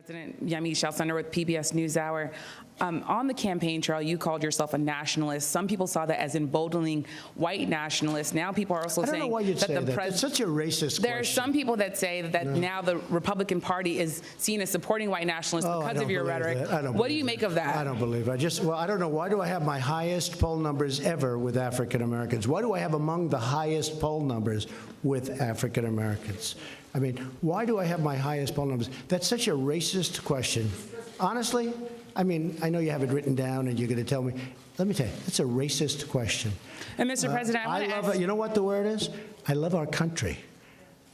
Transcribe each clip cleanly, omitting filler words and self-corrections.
President Yemi Shalcender with PBS NewsHour. On the campaign trail, you called yourself a nationalist. Some people saw that as emboldening white nationalists. Now people are also saying that the president. It's such a racist There are question. some people that say that now the Republican Party is seen as supporting white nationalists because of your rhetoric. What do you make of that? I don't believe it. I don't know. Why do I have my highest poll numbers ever with African Americans? Why do I have among the highest poll numbers with African Americans? I mean, why do I have my highest poll numbers? That's such a racist question. Honestly, I mean, I know you have it written down and you're going to tell me. Let me tell you, it's a racist question. And Mr. President, I love it. You know what the word is? I love our country.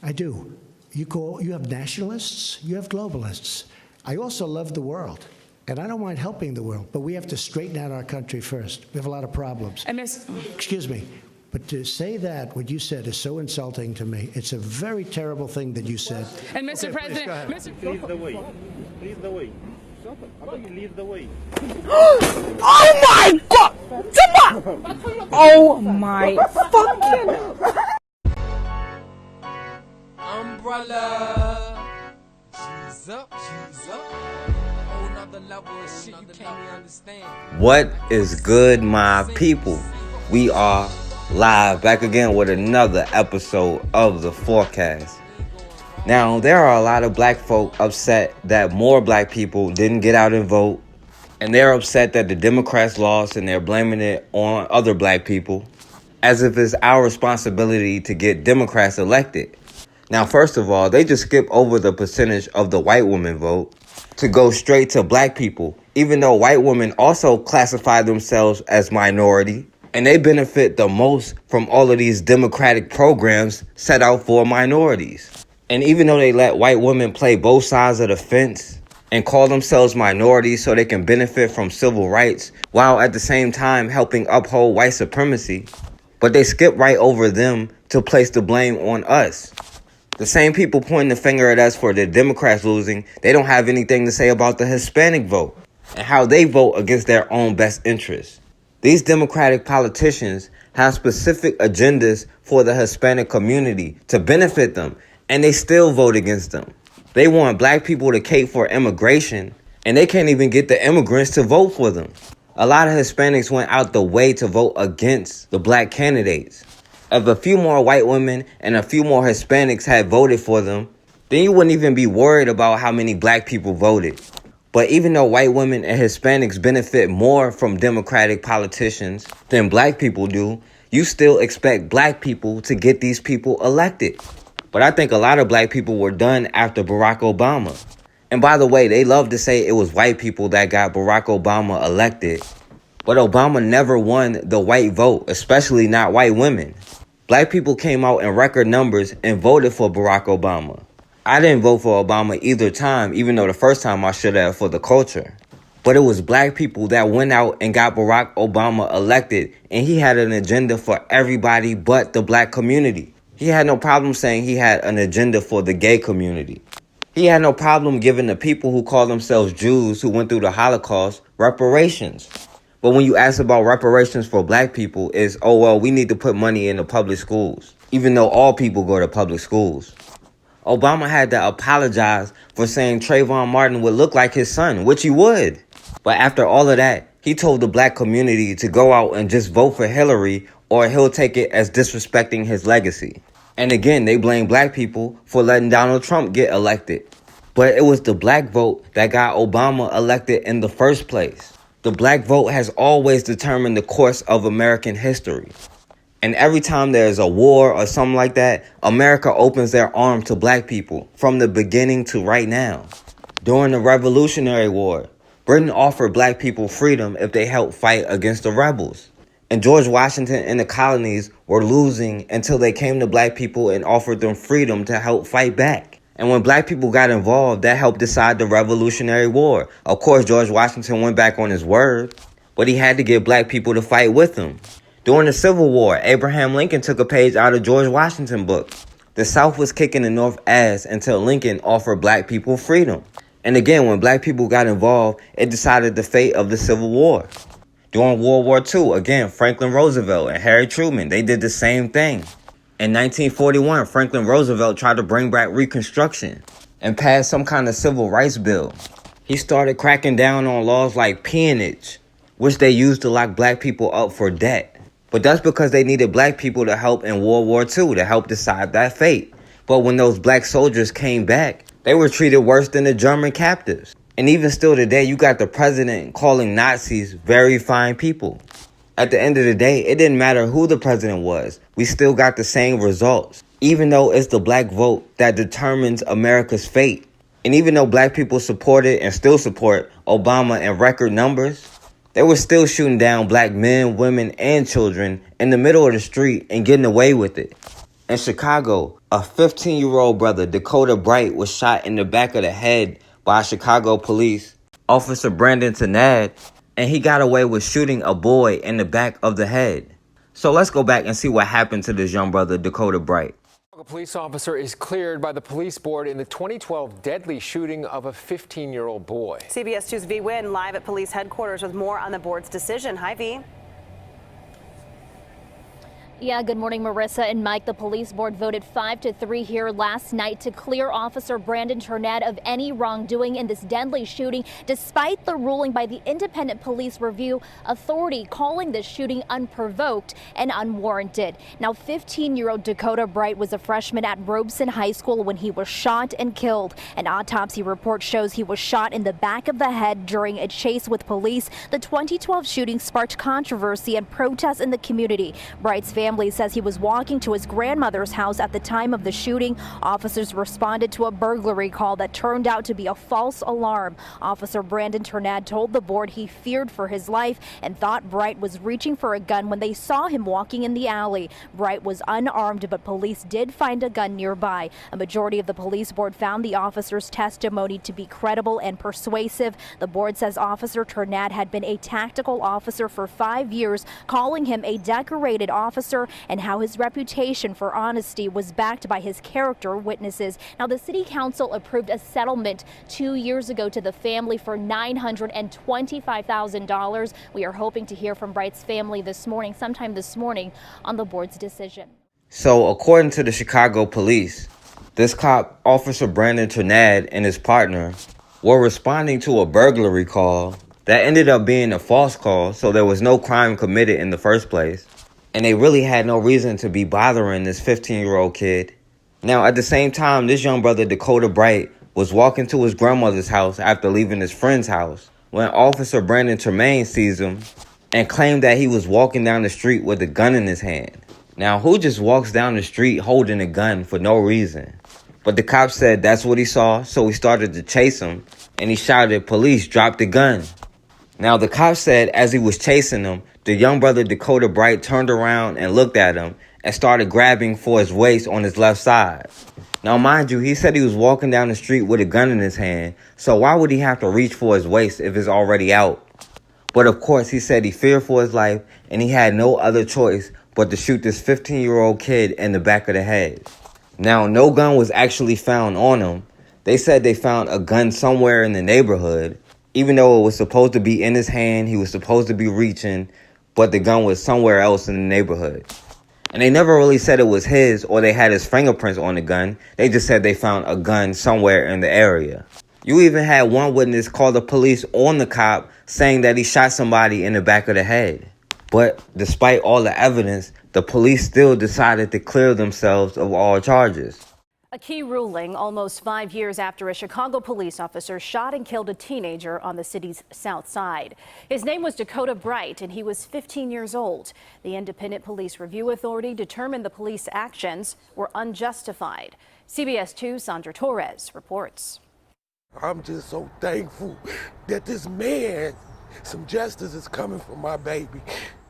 I do. You have nationalists, you have globalists. I also love the world. And I don't mind helping the world, but we have to straighten out our country first. We have a lot of problems. And Excuse me. But to say that, what you said, is so insulting to me. It's a very terrible thing that you said. And Mr. President, Lead the way. Lead the way. How about you lead the way? Oh my God! Oh my fucking umbrella. She's up. Whole nother level of shit you can't even understand. What is good, my people? We are live back again with another episode of The Forecast. Now, there are a lot of black folk upset that more black people didn't get out and vote, and they're upset that the Democrats lost and they're blaming it on other black people, as if it's our responsibility to get Democrats elected. Now, first of all, they just skip over the percentage of the white women vote to go straight to black people, even though white women also classify themselves as minority, and they benefit the most from all of these democratic programs set out for minorities. And even though they let white women play both sides of the fence and call themselves minorities so they can benefit from civil rights while at the same time helping uphold white supremacy, but they skip right over them to place the blame on us. The same people pointing the finger at us for the Democrats losing, they don't have anything to say about the Hispanic vote and how they vote against their own best interests. These Democratic politicians have specific agendas for the Hispanic community to benefit them, and they still vote against them. They want black people to cape for immigration, and they can't even get the immigrants to vote for them. A lot of Hispanics went out the way to vote against the black candidates. If a few more white women and a few more Hispanics had voted for them, then you wouldn't even be worried about how many black people voted. But even though white women and Hispanics benefit more from Democratic politicians than black people do, you still expect black people to get these people elected. But I think a lot of black people were done after Barack Obama. And by the way, they love to say it was white people that got Barack Obama elected. But Obama never won the white vote, especially not white women. Black people came out in record numbers and voted for Barack Obama. I didn't vote for Obama either time, even though the first time I should have for the culture. But it was black people that went out and got Barack Obama elected, and he had an agenda for everybody but the black community. He had no problem saying he had an agenda for the gay community. He had no problem giving the people who call themselves Jews who went through the Holocaust reparations. But when you ask about reparations for black people, it's, oh, well, we need to put money in the public schools, even though all people go to public schools. Obama had to apologize for saying Trayvon Martin would look like his son, which he would. But after all of that, he told the black community to go out and just vote for Hillary, or he'll take it as disrespecting his legacy. And again, they blame black people for letting Donald Trump get elected. But it was the black vote that got Obama elected in the first place. The black vote has always determined the course of American history. And every time there's a war or something like that, America opens their arms to black people from the beginning to right now. During the Revolutionary War, Britain offered black people freedom if they helped fight against the rebels. And George Washington and the colonies were losing until they came to black people and offered them freedom to help fight back. And when black people got involved, that helped decide the Revolutionary War. Of course, George Washington went back on his word, but he had to get black people to fight with him. During the Civil War, Abraham Lincoln took a page out of George Washington's book. The South was kicking the North ass until Lincoln offered black people freedom. And again, when black people got involved, it decided the fate of the Civil War. During World War II, again, Franklin Roosevelt and Harry Truman, they did the same thing. In 1941, Franklin Roosevelt tried to bring back Reconstruction. and passed some kind of civil rights bill. He started cracking down on laws like peonage, which they used to lock black people up for debt. But that's because they needed black people to help in World War II, to help decide that fate. But when those black soldiers came back, they were treated worse than the German captives. And even still today, you got the president calling Nazis very fine people. At the end of the day, it didn't matter who the president was. We still got the same results, even though it's the black vote that determines America's fate. And even though black people supported and still support Obama in record numbers, they were still shooting down black men, women, and children in the middle of the street and getting away with it. In Chicago, a 15-year-old brother, Dakota Bright, was shot in the back of the head by Chicago police officer Brandon Temand, and he got away with shooting a boy in the back of the head. So let's go back and see what happened to this young brother, Dakota Bright. A police officer is cleared by the police board in the 2012 deadly shooting of a 15-year-old boy. CBS 2's V. Wynn live at police headquarters with more on the board's decision. Hi, V. Yeah, good morning, Marissa and Mike. The police board voted 5-3 here last night to clear Officer Brandon Temand of any wrongdoing in this deadly shooting, despite the ruling by the Independent Police Review Authority calling this shooting unprovoked and unwarranted. Now, 15-year-old Dakota Bright was a freshman at Robeson High School when he was shot and killed. An autopsy report shows he was shot in the back of the head during a chase with police. The 2012 shooting sparked controversy and protests in the community. Bright's family says he was walking to his grandmother's house at the time of the shooting. Officers responded to a burglary call that turned out to be a false alarm. Officer Brandon Temand told the board he feared for his life and thought Bright was reaching for a gun when they saw him walking in the alley. Bright was unarmed, but police did find a gun nearby. A majority of the police board found the officer's testimony to be credible and persuasive. The board says Officer Temand had been a tactical officer for 5 years, calling him a decorated officer, and how his reputation for honesty was backed by his character witnesses. Now, the city council approved a settlement 2 years ago to the family for $925,000. We are hoping to hear from Bright's family sometime this morning, on the board's decision. So, according to the Chicago police, this cop, Officer Brandon Temand, and his partner were responding to a burglary call that ended up being a false call, so there was no crime committed in the first place. And they really had no reason to be bothering this 15-year-old kid. Now, at the same time, this young brother, Dakota Bright, was walking to his grandmother's house after leaving his friend's house when Officer Brandon Temand sees him and claimed that he was walking down the street with a gun in his hand. Now, who just walks down the street holding a gun for no reason? But the cop said that's what he saw, so he started to chase him, and he shouted, "Police, drop the gun." Now, the cop said as he was chasing him, the young brother Dakota Bright turned around and looked at him and started grabbing for his waist on his left side. Now, mind you, he said he was walking down the street with a gun in his hand, so why would he have to reach for his waist if it's already out? But of course, he said he feared for his life and he had no other choice but to shoot this 15-year-old kid in the back of the head. Now, no gun was actually found on him. They said they found a gun somewhere in the neighborhood, even though it was supposed to be in his hand, he was supposed to be reaching, but the gun was somewhere else in the neighborhood. And they never really said it was his or they had his fingerprints on the gun. They just said they found a gun somewhere in the area. You even had one witness call the police on the cop saying that he shot somebody in the back of the head. But despite all the evidence, the police still decided to clear themselves of all charges. A key ruling almost 5 years after a Chicago police officer shot and killed a teenager on the city's south side. His name was Dakota Bright, and he was 15 years old. The Independent Police Review Authority determined the police actions were unjustified. CBS 2's Sandra Torres reports. I'm just so thankful that this man, some justice is coming for my baby.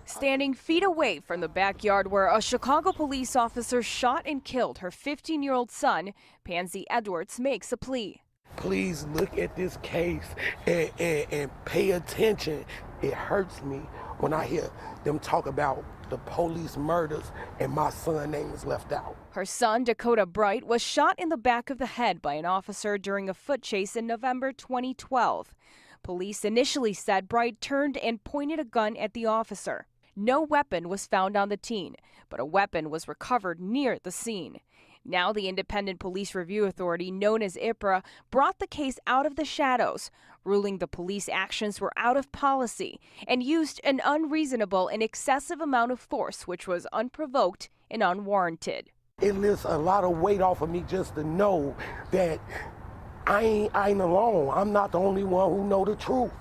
Standing feet away from the backyard where a Chicago police officer shot and killed her 15-year-old son, Pansy Edwards makes a plea. Please look at this case and pay attention. It hurts me when I hear them talk about the police murders and my son's name is left out. Her son, Dakota Bright, was shot in the back of the head by an officer during a foot chase in November 2012. Police initially said Bright turned and pointed a gun at the officer. No weapon was found on the teen, but a weapon was recovered near the scene. Now the Independent Police Review Authority, known as IPRA, brought the case out of the shadows, ruling the police actions were out of policy and used an unreasonable and excessive amount of force, which was unprovoked and unwarranted. It lifts a lot of weight off of me just to know that I ain't alone. I'm not the only one who know the truth.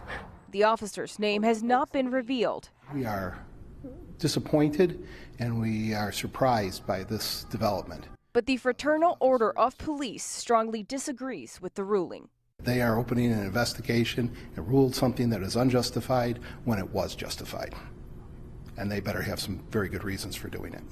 The officer's name has not been revealed. We are disappointed and we are surprised by this development. But the Fraternal Order of Police strongly disagrees with the ruling. They are opening an investigation and ruled something that is unjustified when it was justified. And they better have some very good reasons for doing it.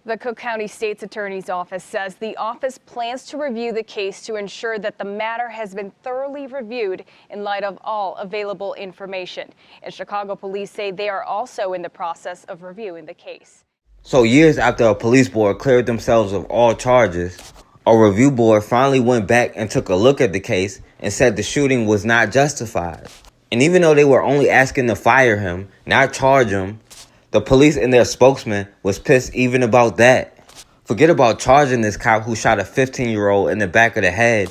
The Cook County State's Attorney's Office says the office plans to review the case to ensure that the matter has been thoroughly reviewed in light of all available information. And Chicago police say they are also in the process of reviewing the case. So years after a police board cleared themselves of all charges, a review board finally went back and took a look at the case and said the shooting was not justified. And even though they were only asking to fire him, not charge him, the police and their spokesman was pissed even about that. Forget about charging this cop who shot a 15-year-old in the back of the head.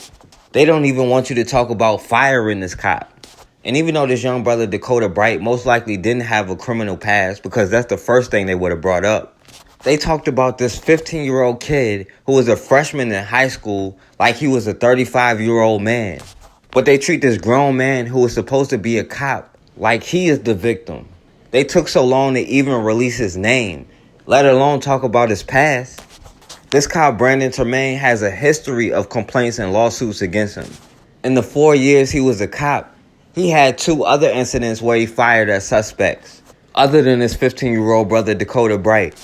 They don't even want you to talk about firing this cop. And even though this young brother, Dakota Bright, most likely didn't have a criminal past, because that's the first thing they would have brought up, they talked about this 15-year-old kid who was a freshman in high school like he was a 35-year-old man. But they treat this grown man who was supposed to be a cop like he is the victim. They took so long to even release his name, let alone talk about his past. This cop, Brandon Temand, has a history of complaints and lawsuits against him. In the 4 years he was a cop, he had 2 other incidents where he fired at suspects, other than his 15-year-old brother, Dakota Bright.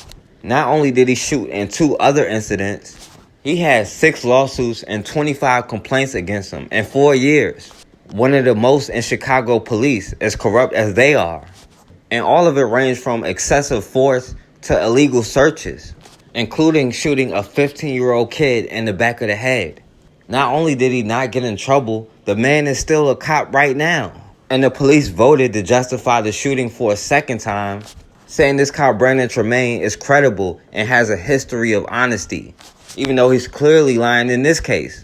Not only did he shoot in 2 other incidents, he had 6 lawsuits and 25 complaints against him in 4 years. One of the most in Chicago police, as corrupt as they are. And all of it ranged from excessive force to illegal searches, including shooting a 15-year-old kid in the back of the head. Not only did he not get in trouble, the man is still a cop right now. And the police voted to justify the shooting for a second time, saying this cop Brandon Temand is credible and has a history of honesty, even though he's clearly lying in this case.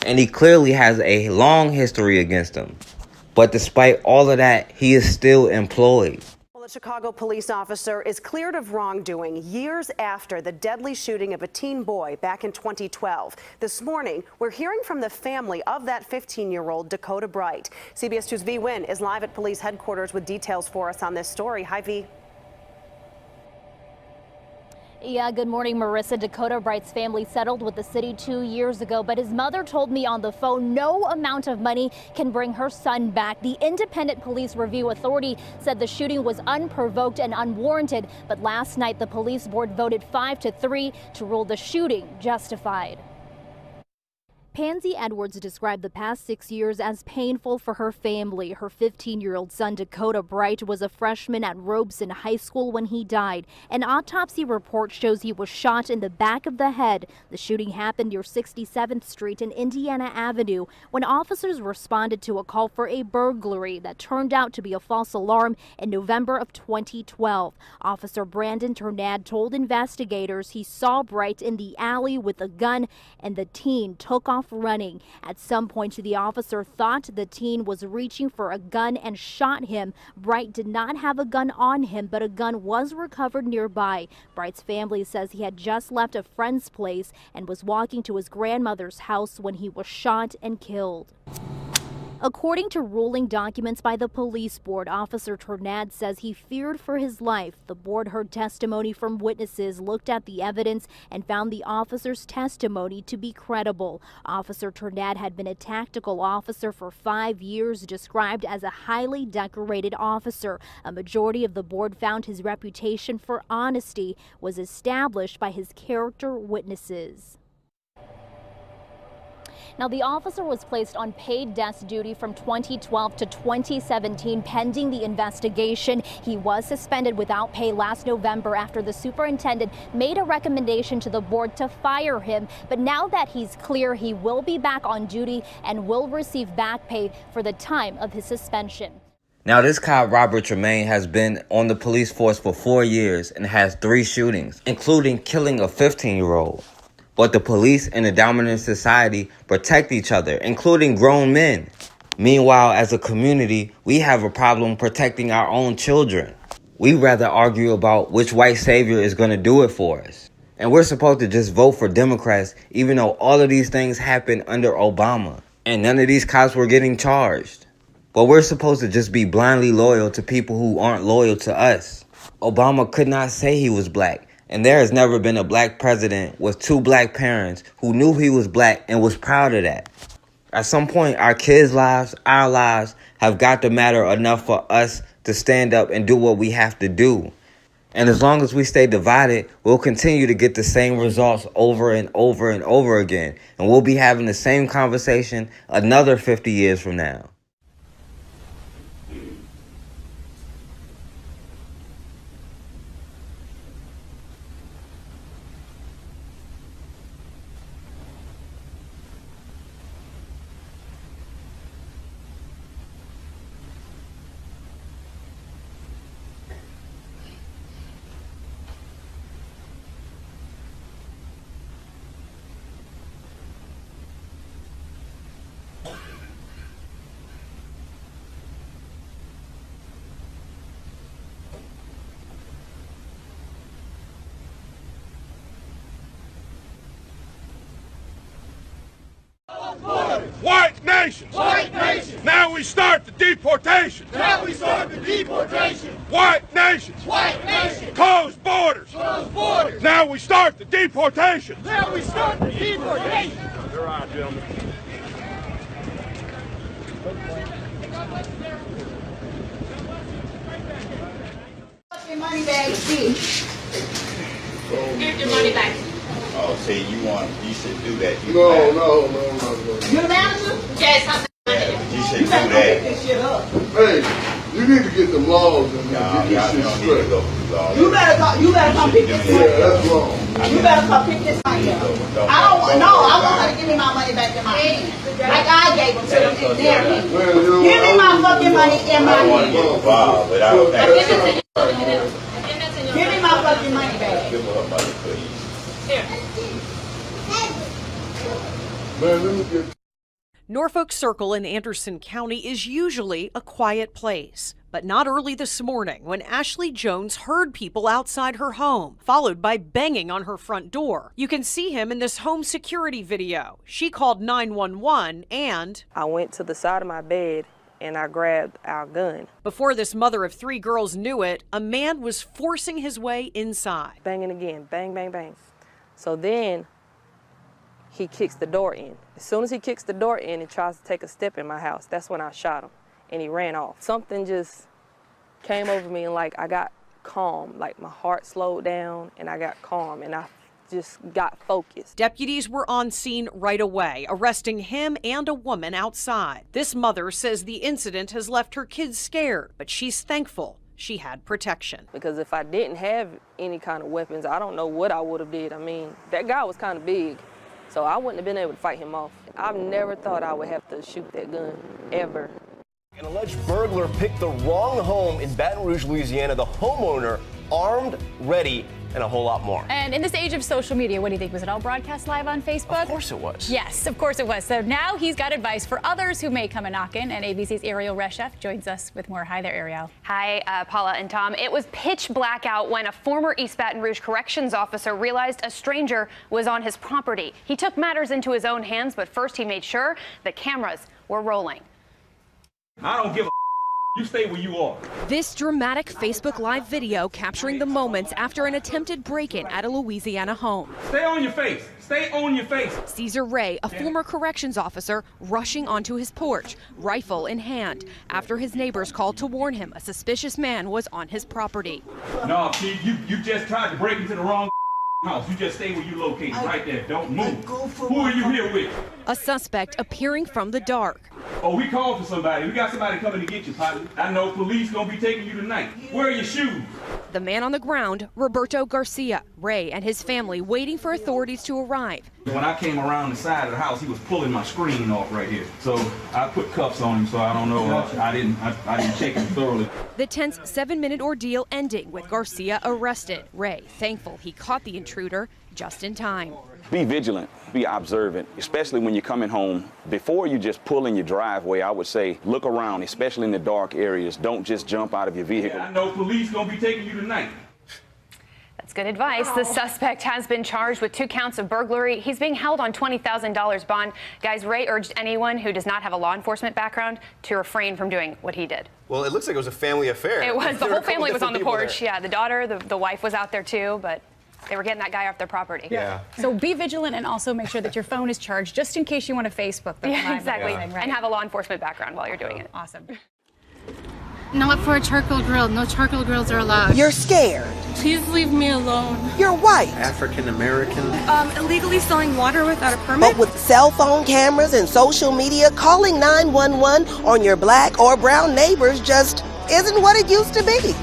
And he clearly has a long history against him. But despite all of that, he is still employed. Well, a Chicago police officer is cleared of wrongdoing years after the deadly shooting of a teen boy back in 2012. This morning, we're hearing from the family of that 15-year-old, Dakota Bright. CBS 2's V. Wynn is live at police headquarters with details for us on this story. Hi, V. Yeah, good morning, Marissa. Dakota Bright's family settled with the city 2 years ago, but his mother told me on the phone no amount of money can bring her son back. The Independent Police Review Authority said the shooting was unprovoked and unwarranted, but last night the police board voted 5-3 to rule the shooting justified. Pansy Edwards described the past 6 years as painful for her family. Her 15-year-old son, Dakota Bright, was a freshman at Robeson High School when he died. An autopsy report shows he was shot in the back of the head. The shooting happened near 67th Street and Indiana Avenue when officers responded to a call for a burglary that turned out to be a false alarm in November of 2012. Officer Brandon Temand told investigators he saw Bright in the alley with a gun, and the teen took off running. At some point, the officer thought the teen was reaching for a gun and shot him. Bright did not have a gun on him, but a gun was recovered nearby. Bright's family says he had just left a friend's place and was walking to his grandmother's house when he was shot and killed. According to ruling documents by the police board, Officer Ternad says he feared for his life. The board heard testimony from witnesses, looked at the evidence, and found the officer's testimony to be credible. Officer Ternad had been a tactical officer for 5 years, described as a highly decorated officer. A majority of the board found his reputation for honesty was established by his character witnesses. Now, the officer was placed on paid desk duty from 2012 to 2017 pending the investigation. He was suspended without pay last November after the superintendent made a recommendation to the board to fire him. But now that he's clear, he will be back on duty and will receive back pay for the time of his suspension. Now, this cop, Robert Tremaine, has been on the police force for 4 years and has 3 shootings, including killing a 15-year-old. But the police in a dominant society protect each other, including grown men. Meanwhile, as a community, we have a problem protecting our own children. We rather argue about which white savior is going to do it for us. And we're supposed to just vote for Democrats, even though all of these things happened under Obama. And none of these cops were getting charged. But we're supposed to just be blindly loyal to people who aren't loyal to us. Obama could not say he was black. And there has never been a black president with 2 black parents who knew he was black and was proud of that. At some point, our kids' lives, our lives, have got to matter enough for us to stand up and do what we have to do. And as long as we stay divided, we'll continue to get the same results over and over and over again. And we'll be having the same conversation another 50 years from now. White nations! White nations! Now we start the deportation! Now we start the deportation! White nations! White nations! Close borders! Close borders! Now we start the deportation! Now we start the deportation! You're right, gentlemen. Your money bag, bitch. Here's your money back. Oh, see, you should do that. No. You the manager? Yes, I'm You should You do better that. pick this shit up. Hey, you need to get them laws and No, get y'all this don't shit need to straight. go through all You that. better come pick this Yeah, money up. that's wrong. You better come pick this money up. I want her to give me my money back in my hand. Like I gave them to them in their hand. Give me my fucking money in my I don't want to hand. get involved, but I don't think Give me my fucking money back. give her money, please. Man, let me get Norfolk Circle in Anderson County is usually a quiet place, but not early this morning when Ashley Jones heard people outside her home, followed by banging on her front door. You can see him in this home security video. She called 911 and I went to the side of my bed and I grabbed our gun. Before this mother of 3 girls knew it, a man was forcing his way inside. Banging again, bang, bang, bang. So then he kicks the door in. As soon as he kicks the door in and tries to take a step in my house, that's when I shot him and he ran off. Something just came over me and like I got calm, like my heart slowed down and I got calm and I just got focused. Deputies were on scene right away, arresting him and a woman outside. This mother says the incident has left her kids scared, but she's thankful she had protection. Because if I didn't have any kind of weapons, I don't know what I would have did. I mean, that guy was kind of big, so I wouldn't have been able to fight him off. I've never thought I would have to shoot that gun, ever. An alleged burglar picked the wrong home in Baton Rouge, Louisiana. The homeowner armed, ready, and a whole lot more. And in this age of social media, what do you think? Was it all broadcast live on Facebook? Of course it was. Yes, of course it was. So now he's got advice for others who may come a knockin', and ABC's Ariel Reshef joins us with more. Hi there, Ariel. Hi, Paula and Tom. It was pitch black out when a former East Baton Rouge corrections officer realized a stranger was on his property. He took matters into his own hands, but first he made sure the cameras were rolling. I don't give a. You stay where you are. This dramatic Facebook Live video capturing the moments after an attempted break-in at a Louisiana home. Stay on your face. Stay on your face. Caesar Ray, a former corrections officer, rushing onto his porch, rifle in hand, after his neighbors called to warn him a suspicious man was on his property. No, kid, you just tried to break into the wrong house. You just stay where you located, right there. Don't move. Who are you here with? A suspect appearing from the dark. Oh, we called for somebody. We got somebody coming to get you, partner. I know police gonna be taking you tonight. Where are your shoes? The man on the ground, Roberto Garcia. Ray and his family waiting for authorities to arrive. When I came around the side of the house, he was pulling my screen off right here. So I put cuffs on him, so I don't know. I didn't check him thoroughly. The tense 7-minute ordeal ending with Garcia arrested. Ray thankful he caught the intruder just in time. Be vigilant, be observant, especially when you're coming home. Before you just pull in your driveway, I would say look around, especially in the dark areas. Don't just jump out of your vehicle. I know police gonna be taking you tonight. That's good advice. The suspect has been charged with 2 counts of burglary. He's being held on $20,000 bond. Guys, Ray urged anyone who does not have a law enforcement background to refrain from doing what he did. Well, it looks like it was a family affair. It was. The whole family was on the porch. There. Yeah, the daughter, the wife was out there too, but they were getting that guy off their property. Yeah. So be vigilant and also make sure that your phone is charged just in case you want to Facebook them. Yeah, exactly. Right? And have a law enforcement background while you're doing it. Awesome. Not for a charcoal grill. No charcoal grills are allowed. You're scared. Please leave me alone. You're white. African American. Illegally selling water without a permit. But with cell phone cameras and social media, calling 911 on your black or brown neighbors just isn't what it used to be.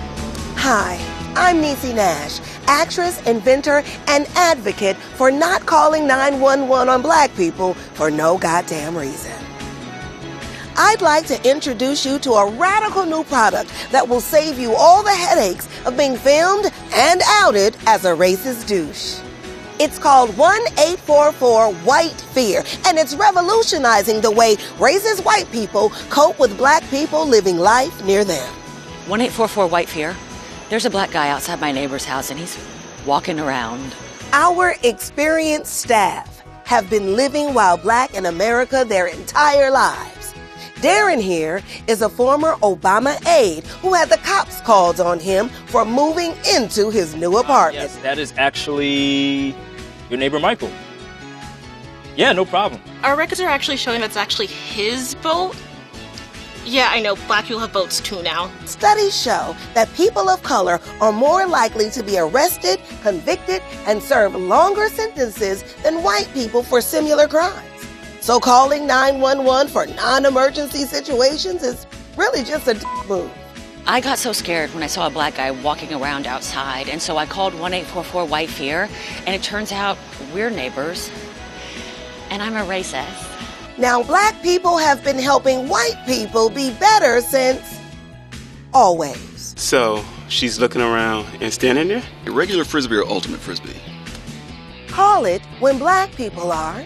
Hi, I'm Niecy Nash, actress, inventor, and advocate for not calling 911 on black people for no goddamn reason. I'd like to introduce you to a radical new product that will save you all the headaches of being filmed and outed as a racist douche. It's called 1-844-WHITE-FEAR, and it's revolutionizing the way racist white people cope with black people living life near them. 1-844-WHITE-FEAR. There's a black guy outside my neighbor's house, and he's walking around. Our experienced staff have been living while black in America their entire lives. Darren here is a former Obama aide who had the cops called on him for moving into his new apartment. Yes, that is actually your neighbor Michael. Yeah, no problem. Our records are actually showing that's actually his boat. Yeah, I know. Black people have boats too now. Studies show that people of color are more likely to be arrested, convicted, and serve longer sentences than white people for similar crimes. So calling 911 for non-emergency situations is really just a move. I got so scared when I saw a black guy walking around outside, and so I called 1-844-WHITE-FEAR, and it turns out we're neighbors, and I'm a racist. Now, black people have been helping white people be better since always. So, she's looking around and standing there? Regular Frisbee or Ultimate Frisbee? Call it when black people are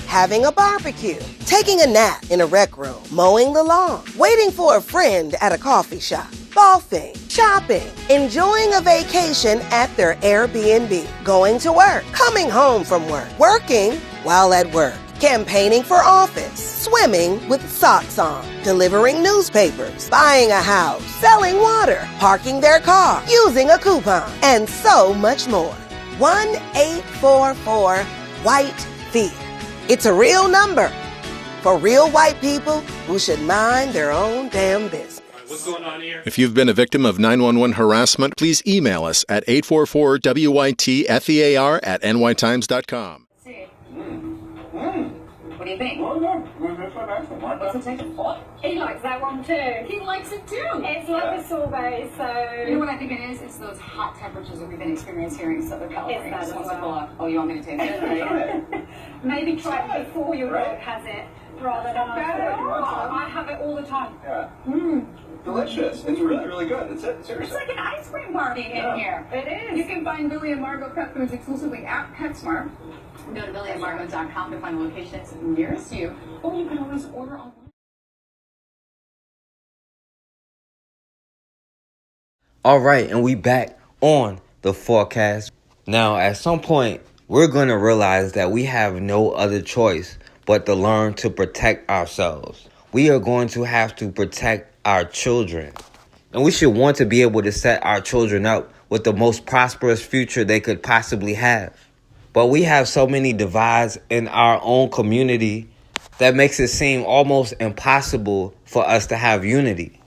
having a barbecue, taking a nap in a rec room, mowing the lawn, waiting for a friend at a coffee shop, golfing, shopping, enjoying a vacation at their Airbnb, going to work, coming home from work, working while at work, campaigning for office, swimming with socks on, delivering newspapers, buying a house, selling water, parking their car, using a coupon, and so much more. 1-844-WHITE-FEAR. It's a real number for real white people who should mind their own damn business. What's going on here? If you've been a victim of 911 harassment, please email us at 844-WITFEAR@nytimes.com. What do you think? What's it take? He likes that one too. He likes it too. It's like a sorbet, so... You know what I think it is? It's those hot temperatures that we've been experiencing here in Southern California. It's that as well. Oh, you want me to take it? Maybe try it before your dog has it, rather than after. I have it all the time. Yeah. Delicious. It's really, really good. It's seriously. It's like an ice cream party in here. It is. You can find Billy and Margot pet foods exclusively at PetSmart. Go to billyandmargot.com to find the location that's nearest you, or you can always order online. All right, and we back on the forecast. Now, at some point, we're going to realize that we have no other choice but to learn to protect ourselves. We are going to have to protect our children. And we should want to be able to set our children up with the most prosperous future they could possibly have. But we have so many divides in our own community that makes it seem almost impossible for us to have unity,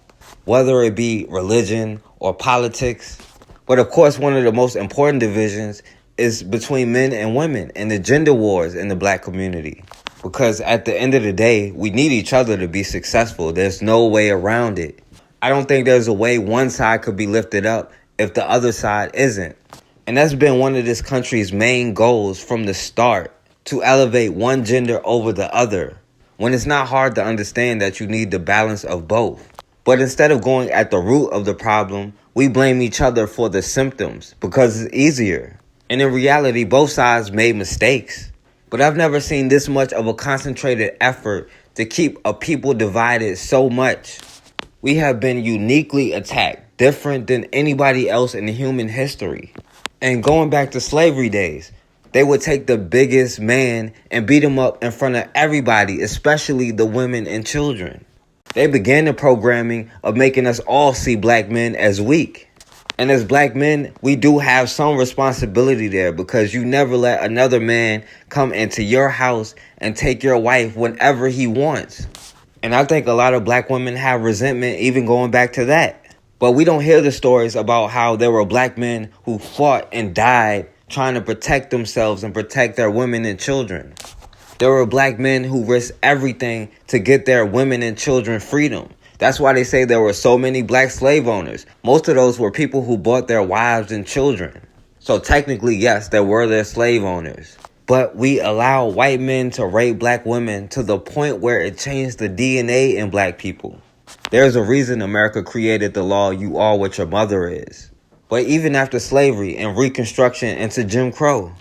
whether it be religion or politics. But of course, one of the most important divisions is between men and women and the gender wars in the black community. Because at the end of the day, we need each other to be successful. There's no way around it. I don't think there's a way one side could be lifted up if the other side isn't. And that's been one of this country's main goals from the start, to elevate one gender over the other, when it's not hard to understand that you need the balance of both. But instead of going at the root of the problem, we blame each other for the symptoms because it's easier. And in reality, both sides made mistakes. But I've never seen this much of a concentrated effort to keep a people divided so much. We have been uniquely attacked, different than anybody else in human history. And going back to slavery days, they would take the biggest man and beat him up in front of everybody, especially the women and children. They began the programming of making us all see black men as weak. And as black men, we do have some responsibility there, because you never let another man come into your house and take your wife whenever he wants. And I think a lot of black women have resentment even going back to that. But we don't hear the stories about how there were black men who fought and died trying to protect themselves and protect their women and children. There were black men who risked everything to get their women and children freedom. That's why they say there were so many black slave owners. Most of those were people who bought their wives and children. So technically, yes, there were their slave owners. But we allow white men to rape black women to the point where it changed the DNA in black people. There's a reason America created the law, you are what your mother is. But even after slavery and Reconstruction into Jim Crow,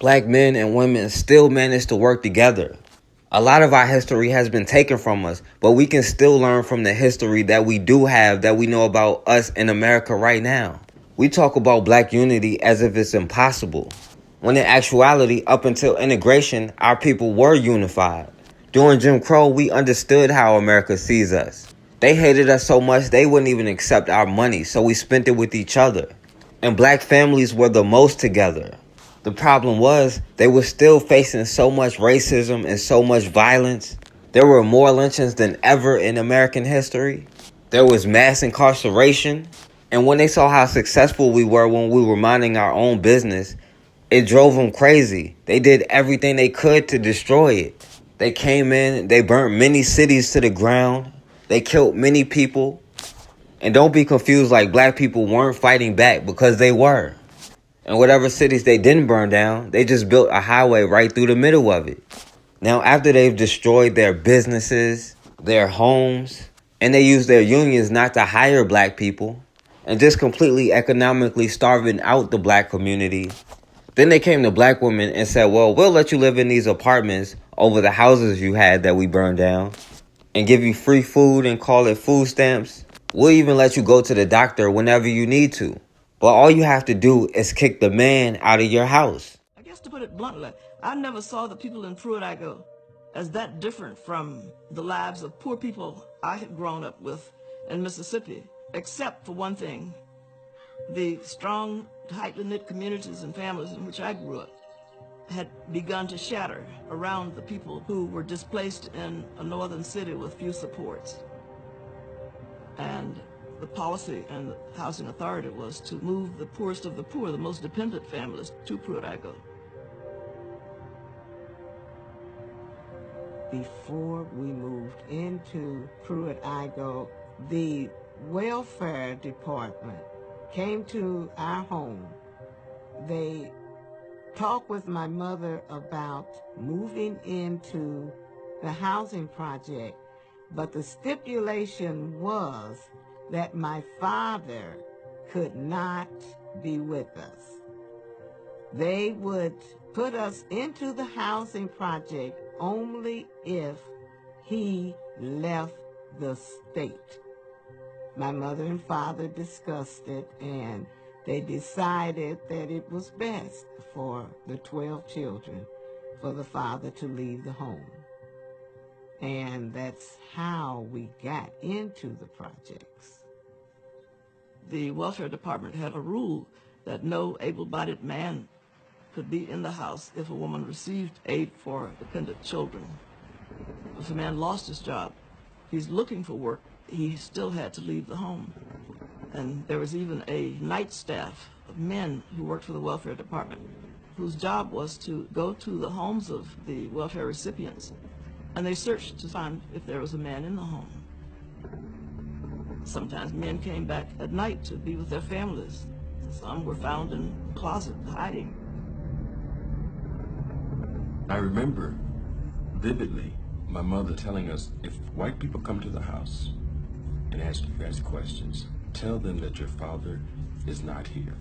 black men and women still managed to work together. A lot of our history has been taken from us, but we can still learn from the history that we do have, that we know about us in America right now. We talk about black unity as if it's impossible, when in actuality, up until integration, our people were unified. During Jim Crow, we understood how America sees us. They hated us so much they wouldn't even accept our money, so we spent it with each other. And black families were the most together. The problem was, they were still facing so much racism and so much violence. There were more lynchings than ever in American history. There was mass incarceration. And when they saw how successful we were when we were minding our own business, it drove them crazy. They did everything they could to destroy it. They came in, they burnt many cities to the ground. They killed many people. And don't be confused like black people weren't fighting back, because they were. And whatever cities they didn't burn down, they just built a highway right through the middle of it. Now, after they've destroyed their businesses, their homes, and they used their unions not to hire black people, and just completely economically starving out the black community, then they came to black women and said, well, we'll let you live in these apartments over the houses you had that we burned down, and give you free food and call it food stamps. We'll even let you go to the doctor whenever you need to. But all you have to do is kick the man out of your house. I guess to put it bluntly, I never saw the people in Pruitt-Igoe as that different from the lives of poor people I had grown up with in Mississippi, except for one thing: the strong, tightly knit communities and families in which I grew up had begun to shatter around the people who were displaced in a northern city with few supports. And the policy and the housing authority was to move the poorest of the poor, the most dependent families, to Pruitt-Igoe. Before we moved into Pruitt-Igoe, the welfare department came to our home. They talked with my mother about moving into the housing project, but the stipulation was that my father could not be with us. They would put us into the housing project only if he left the state. My mother and father discussed it, and they decided that it was best for the 12 children for the father to leave the home. And that's how we got into the projects. The welfare department had a rule that no able-bodied man could be in the house if a woman received aid for dependent children. If a man lost his job, he's looking for work, he still had to leave the home. And there was even a night staff of men who worked for the welfare department whose job was to go to the homes of the welfare recipients, and they searched to find if there was a man in the home. Sometimes men came back at night to be with their families. Some were found in the closet hiding. I remember vividly my mother telling us, if white people come to the house and ask you guys questions, tell them that your father is not here.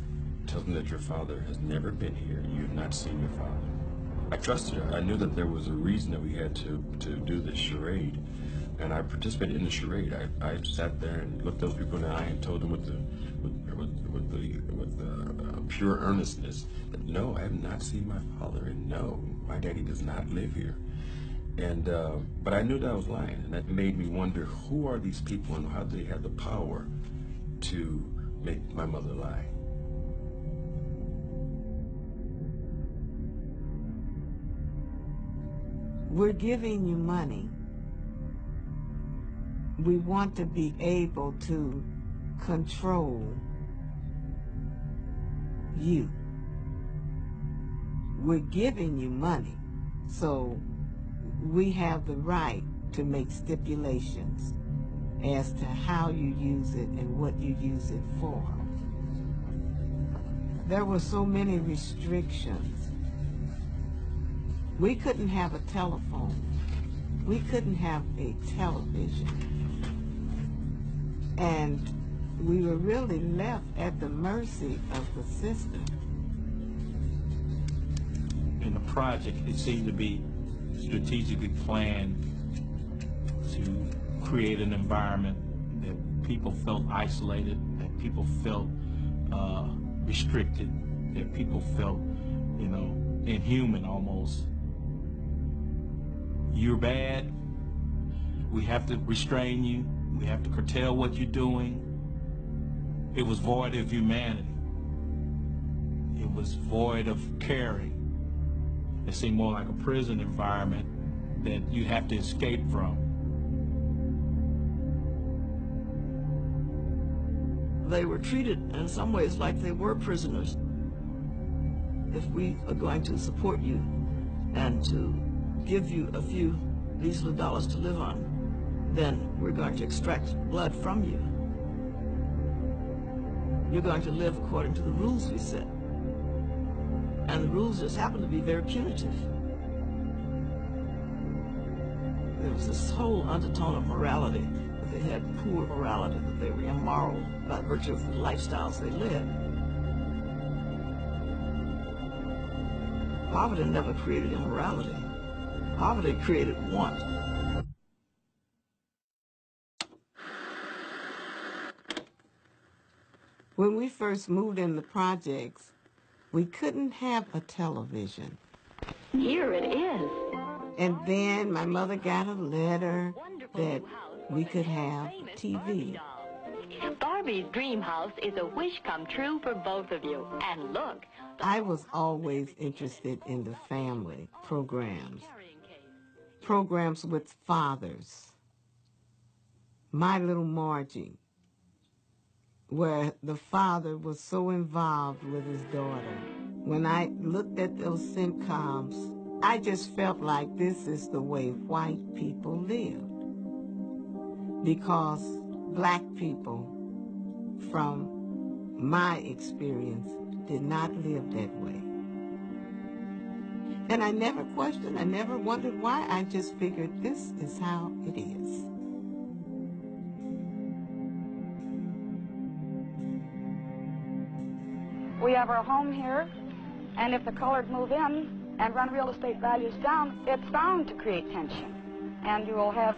Tell them that your father has never been here. You have not seen your father. I trusted her. I knew that there was a reason that we had to do this charade, and I participated in the charade. I sat there and looked those people in the eye and told them with pure earnestness that no, I have not seen my father, and no, my daddy does not live here. And but I knew that I was lying, and that made me wonder, who are these people and how do they have the power to make my mother lie? We're giving you money. We want to be able to control you. We're giving you money, so we have the right to make stipulations as to how you use it and what you use it for. There were so many restrictions. We couldn't have a telephone. We couldn't have a television. And we were really left at the mercy of the system. In the project, it seemed to be strategically planned to create an environment that people felt isolated, that people felt restricted, that people felt, inhuman almost. You're bad, we have to restrain you, we have to curtail what you're doing. It was void of humanity. It was void of caring. It seemed more like a prison environment that you have to escape from. They were treated in some ways like they were prisoners. If we are going to support you and to give you a few measly dollars to live on, then we're going to extract blood from you. You're going to live according to the rules we set. And the rules just happen to be very punitive. There was this whole undertone of morality, that they had poor morality, that they were immoral by virtue of the lifestyles they led. Poverty never created immorality. Poverty created want. When we first moved in the projects, we couldn't have a television. Here it is. And then my mother got a letter that we could have TV. Barbie's dream house is a wish come true for both of you. And look. I was always interested in the family programs. Programs with fathers. My Little Margie, where the father was so involved with his daughter. When I looked at those sitcoms, I just felt like this is the way white people lived. Because black people, from my experience, did not live that way. And I never questioned, I never wondered why. I just figured this is how it is. We have our home here, and if the colored move in and run real estate values down, it's bound to create tension. And you will have,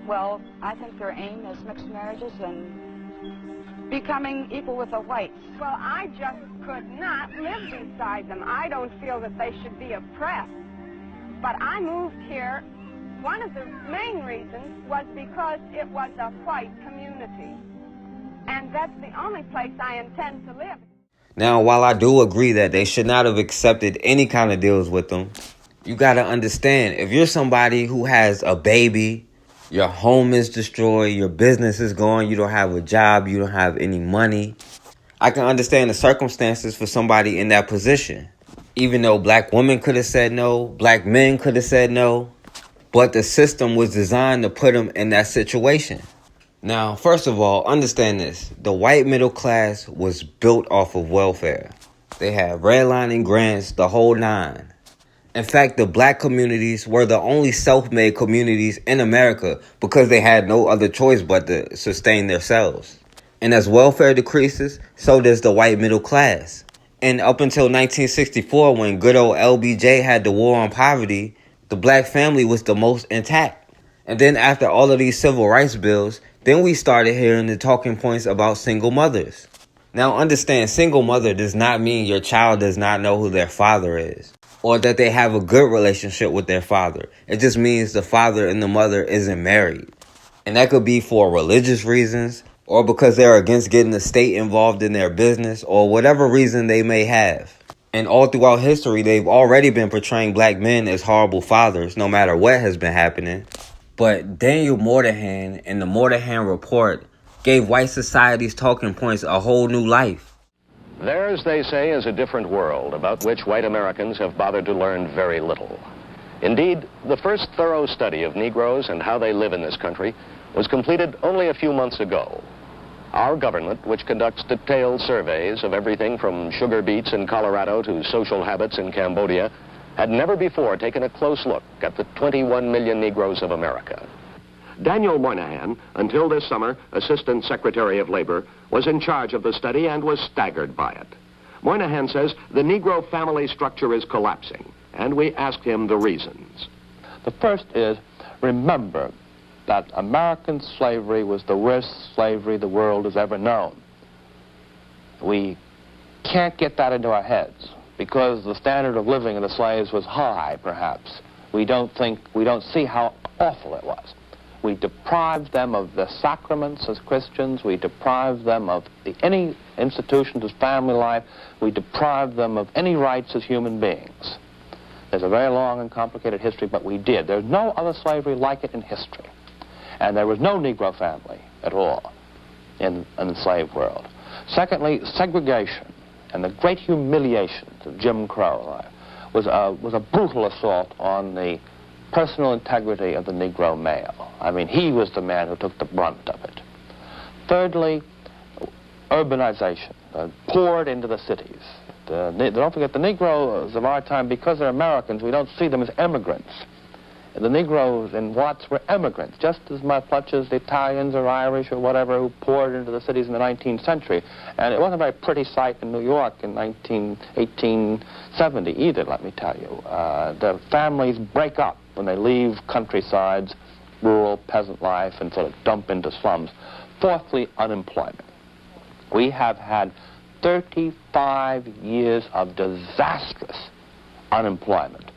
well, I think their aim is mixed marriages and becoming equal with the whites. Well, I just could not live beside them. I don't feel that they should be oppressed. But I moved here, one of the main reasons was because it was a white community. And that's the only place I intend to live. Now, while I do agree that they should not have accepted any kind of deals with them, you got to understand, if you're somebody who has a baby, your home is destroyed, your business is gone, you don't have a job, you don't have any money, I can understand the circumstances for somebody in that position. Even though black women could have said no, black men could have said no, but the system was designed to put them in that situation. Now, first of all, understand this. The white middle class was built off of welfare. They had redlining grants, the whole nine. In fact, the black communities were the only self-made communities in America because they had no other choice but to sustain themselves. And as welfare decreases, so does the white middle class. And up until 1964, when good old LBJ had the war on poverty, the black family was the most intact. And then after all of these civil rights bills, then we started hearing the talking points about single mothers. Now understand, single mother does not mean your child does not know who their father is, or that they have a good relationship with their father. It just means the father and the mother isn't married. And that could be for religious reasons, or because they're against getting the state involved in their business, or whatever reason they may have. And all throughout history, they've already been portraying black men as horrible fathers, no matter what has been happening. But Daniel Moynihan and the Moynihan Report gave white society's talking points a whole new life. Theirs, they say, is a different world about which white Americans have bothered to learn very little. Indeed, the first thorough study of Negroes and how they live in this country was completed only a few months ago. Our government, which conducts detailed surveys of everything from sugar beets in Colorado to social habits in Cambodia, had never before taken a close look at the 21 million Negroes of America. Daniel Moynihan, until this summer Assistant Secretary of Labor, was in charge of the study and was staggered by it. Moynihan says the Negro family structure is collapsing, and we asked him the reasons. The first is, remember that American slavery was the worst slavery the world has ever known. We can't get that into our heads because the standard of living of the slaves was high, perhaps. We don't see how awful it was. We deprived them of the sacraments as Christians. We deprived them of any institutions as family life. We deprived them of any rights as human beings. There's a very long and complicated history, but we did. There's no other slavery like it in history. And there was no Negro family at all in the slave world. Secondly, segregation and the great humiliation of Jim Crow was a brutal assault on the personal integrity of the Negro male. I mean, he was the man who took the brunt of it. Thirdly, urbanization poured into the cities. Don't forget, the Negroes of our time, because they're Americans, we don't see them as immigrants. The Negroes in Watts were immigrants, just as much as the Italians or Irish or whatever who poured into the cities in the 19th century. And it wasn't a very pretty sight in New York in 1870 either, let me tell you. The families break up when they leave countrysides, rural peasant life, and sort of dump into slums. Fourthly, unemployment. We have had 35 years of disastrous unemployment.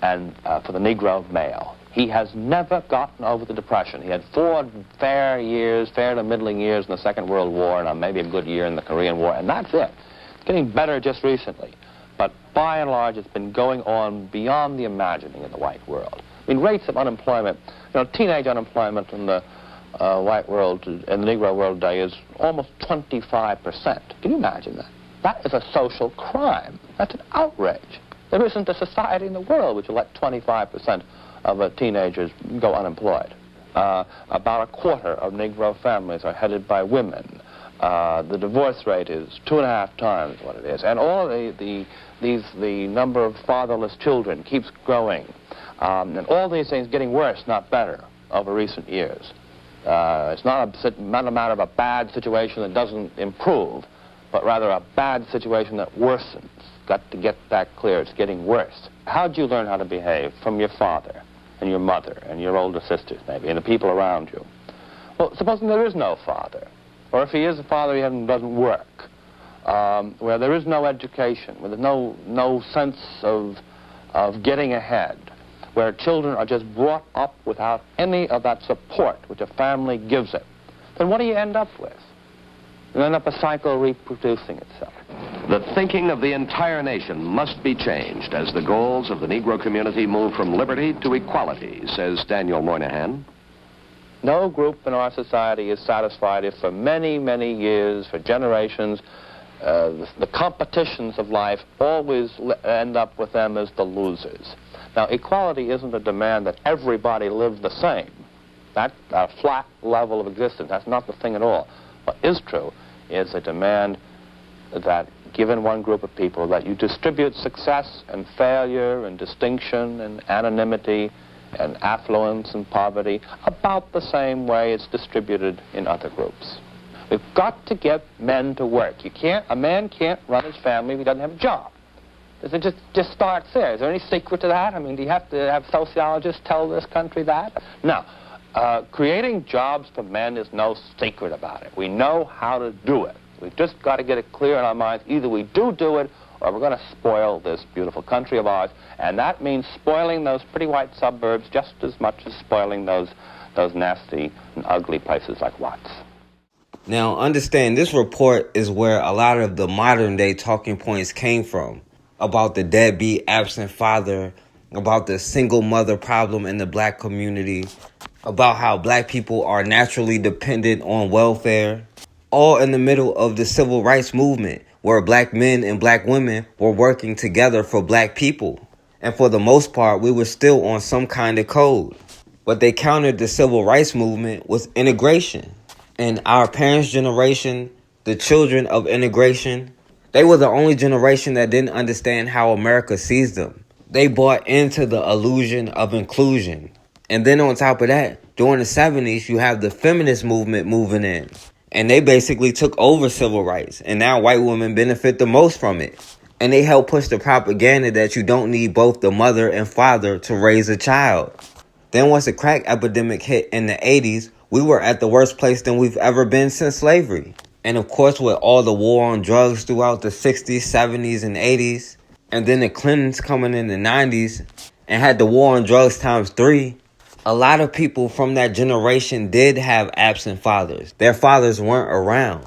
And for the Negro male, he has never gotten over the Depression. He had 4 fair to middling years in the Second World War, and maybe a good year in the Korean War, and that's it. It's getting better just recently. But by and large, it's been going on beyond the imagining in the white world. I mean, rates of unemployment, teenage unemployment in the white world, in the Negro world today is almost 25%. Can you imagine that? That is a social crime. That's an outrage. There isn't a society in the world which will let 25% of teenagers go unemployed. About a quarter of Negro families are headed by women. The divorce rate is 2.5 times what it is. And all the number of fatherless children keeps growing. And all these things getting worse, not better, over recent years. It's not a matter of a bad situation that doesn't improve, but rather a bad situation that worsens. Got to get that clear. It's getting worse. How'd you learn how to behave? From your father and your mother and your older sisters, maybe, and the people around you. Well, supposing there is no father, or if he is a father, he doesn't work, where there is no education, where there's no sense of getting ahead, where children are just brought up without any of that support which a family gives it, then what do you end up with? You end up a cycle reproducing itself. The thinking of the entire nation must be changed as the goals of the Negro community move from liberty to equality, says Daniel Moynihan. No group in our society is satisfied if for many, many years, for generations, the competitions of life always end up with them as the losers. Now, equality isn't a demand that everybody live the same. That's a flat level of existence. That's not the thing at all. What is true is a demand that, given one group of people, that you distribute success and failure and distinction and anonymity and affluence and poverty about the same way it's distributed in other groups. We've got to get men to work. A man can't run his family if he doesn't have a job. It just starts there. Is there any secret to that? I mean, do you have to have sociologists tell this country that? No. Creating jobs for men is no secret about it. We know how to do it. We've just got to get it clear in our minds. Either we do it, or we're going to spoil this beautiful country of ours. And that means spoiling those pretty white suburbs just as much as spoiling those nasty and ugly places like Watts. Now, understand, this report is where a lot of the modern day talking points came from. About the deadbeat absent father, about the single mother problem in the black community, about how black people are naturally dependent on welfare, all in the middle of the civil rights movement, where black men and black women were working together for black people. And for the most part, we were still on some kind of code. But they countered the civil rights movement with integration. And our parents' generation, the children of integration, they were the only generation that didn't understand how America sees them. They bought into the illusion of inclusion. And then on top of that, during the 70s, you have the feminist movement moving in. And they basically took over civil rights. And now white women benefit the most from it. And they help push the propaganda that you don't need both the mother and father to raise a child. Then once the crack epidemic hit in the 80s, we were at the worst place than we've ever been since slavery. And of course, with all the war on drugs throughout the 60s, 70s, and 80s, and then the Clintons coming in the 90s and had the war on drugs times 3, a lot of people from that generation did have absent fathers. Their fathers weren't around.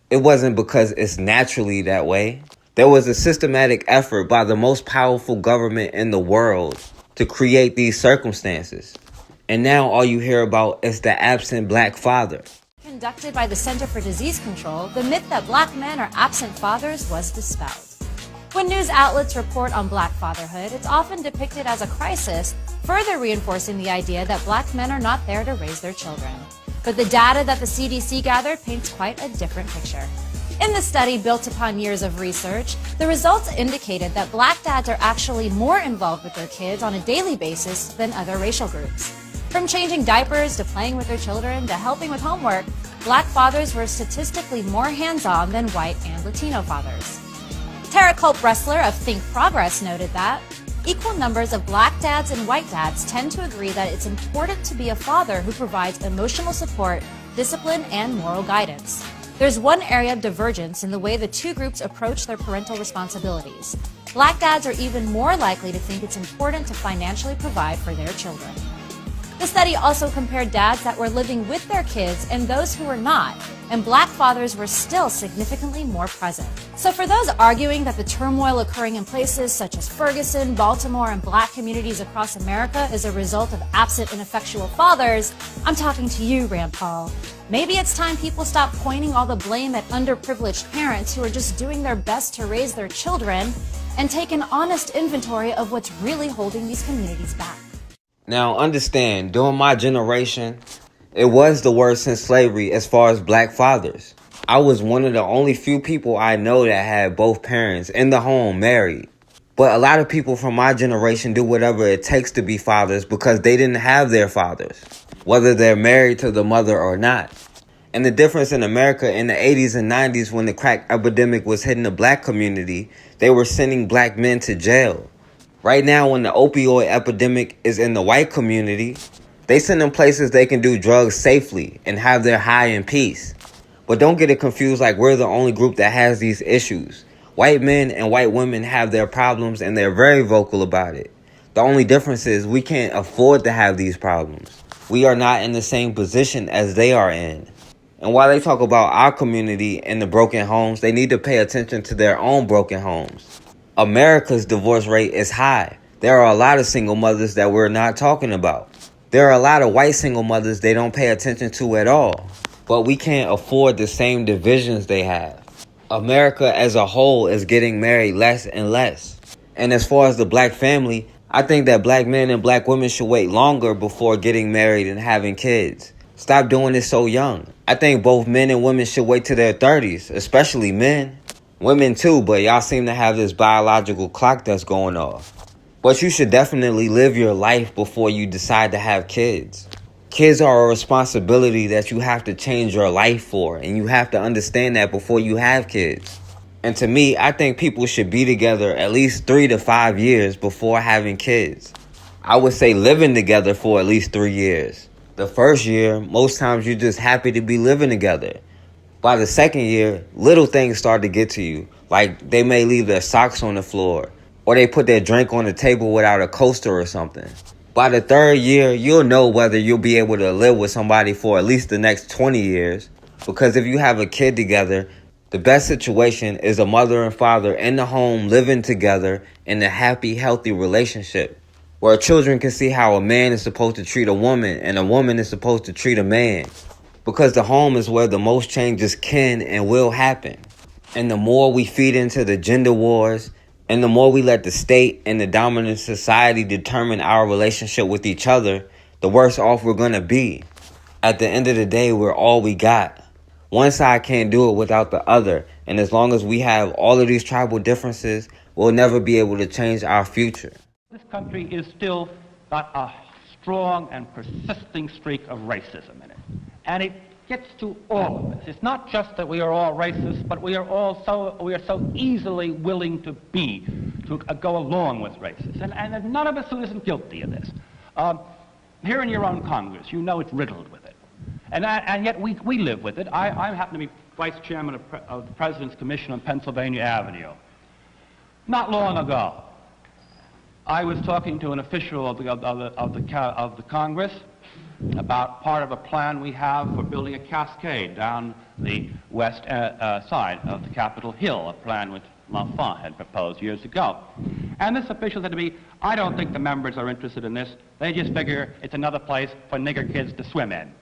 It wasn't because it's naturally that way. There was a systematic effort by the most powerful government in the world to create these circumstances. And now all you hear about is the absent black father. Conducted by the Center for Disease Control, the myth that black men are absent fathers was dispelled. When news outlets report on black fatherhood, it's often depicted as a crisis, further reinforcing the idea that black men are not there to raise their children. But the data that the CDC gathered paints quite a different picture. In the study built upon years of research, the results indicated that black dads are actually more involved with their kids on a daily basis than other racial groups. From changing diapers to playing with their children to helping with homework, black fathers were statistically more hands-on than white and Latino fathers. Tara Culp-Bressler of Think Progress noted that equal numbers of black dads and white dads tend to agree that it's important to be a father who provides emotional support, discipline, and moral guidance. There's one area of divergence in the way the two groups approach their parental responsibilities. Black dads are even more likely to think it's important to financially provide for their children. The study also compared dads that were living with their kids and those who were not, and black fathers were still significantly more present. So for those arguing that the turmoil occurring in places such as Ferguson, Baltimore, and black communities across America is a result of absent, ineffectual fathers, I'm talking to you, Rand Paul. Maybe it's time people stop pointing all the blame at underprivileged parents who are just doing their best to raise their children and take an honest inventory of what's really holding these communities back. Now, understand, during my generation, it was the worst since slavery as far as black fathers. I was one of the only few people I know that had both parents in the home married. But a lot of people from my generation do whatever it takes to be fathers because they didn't have their fathers, whether they're married to the mother or not. And the difference in America in the 80s and 90s when the crack epidemic was hitting the black community, they were sending black men to jail. Right now, when the opioid epidemic is in the white community, they send them places they can do drugs safely and have their high in peace. But don't get it confused like we're the only group that has these issues. White men and white women have their problems and they're very vocal about it. The only difference is we can't afford to have these problems. We are not in the same position as they are in. And while they talk about our community and the broken homes, they need to pay attention to their own broken homes. America's divorce rate is high. There are a lot of single mothers that we're not talking about. There are a lot of white single mothers they don't pay attention to at all. But we can't afford the same divisions they have. America as a whole is getting married less and less. And as far as the black family, I think that black men and black women should wait longer before getting married and having kids. Stop doing this so young. I think both men and women should wait to their 30s, especially men. Women too, but y'all seem to have this biological clock that's going off. But you should definitely live your life before you decide to have kids. Kids are a responsibility that you have to change your life for, and you have to understand that before you have kids. And to me, I think people should be together at least 3 to 5 years before having kids. I would say living together for at least 3 years. The first year, most times you're just happy to be living together. By the second year, little things start to get to you. Like they may leave their socks on the floor, or they put their drink on the table without a coaster or something. By the third year, you'll know whether you'll be able to live with somebody for at least the next 20 years. Because if you have a kid together, the best situation is a mother and father in the home living together in a happy, healthy relationship, where children can see how a man is supposed to treat a woman and a woman is supposed to treat a man. Because the home is where the most changes can and will happen. And the more we feed into the gender wars, and the more we let the state and the dominant society determine our relationship with each other, the worse off we're going to be. At the end of the day, we're all we got. One side can't do it without the other. And as long as we have all of these tribal differences, we'll never be able to change our future. This country is still got a strong and persisting streak of racism in it. And it gets to all of us. It's not just that we are all racist, but we are so easily willing to go along with racism. And none of us who isn't guilty of this. Here in your own Congress, you know it's riddled with it. And yet we live with it. I happen to be vice chairman of the President's Commission on Pennsylvania Avenue. Not long ago, I was talking to an official of the Congress about part of a plan we have for building a cascade down the west side of the Capitol Hill, a plan which L'Enfant had proposed years ago. And this official said to me, I don't think the members are interested in this. They just figure it's another place for nigger kids to swim in.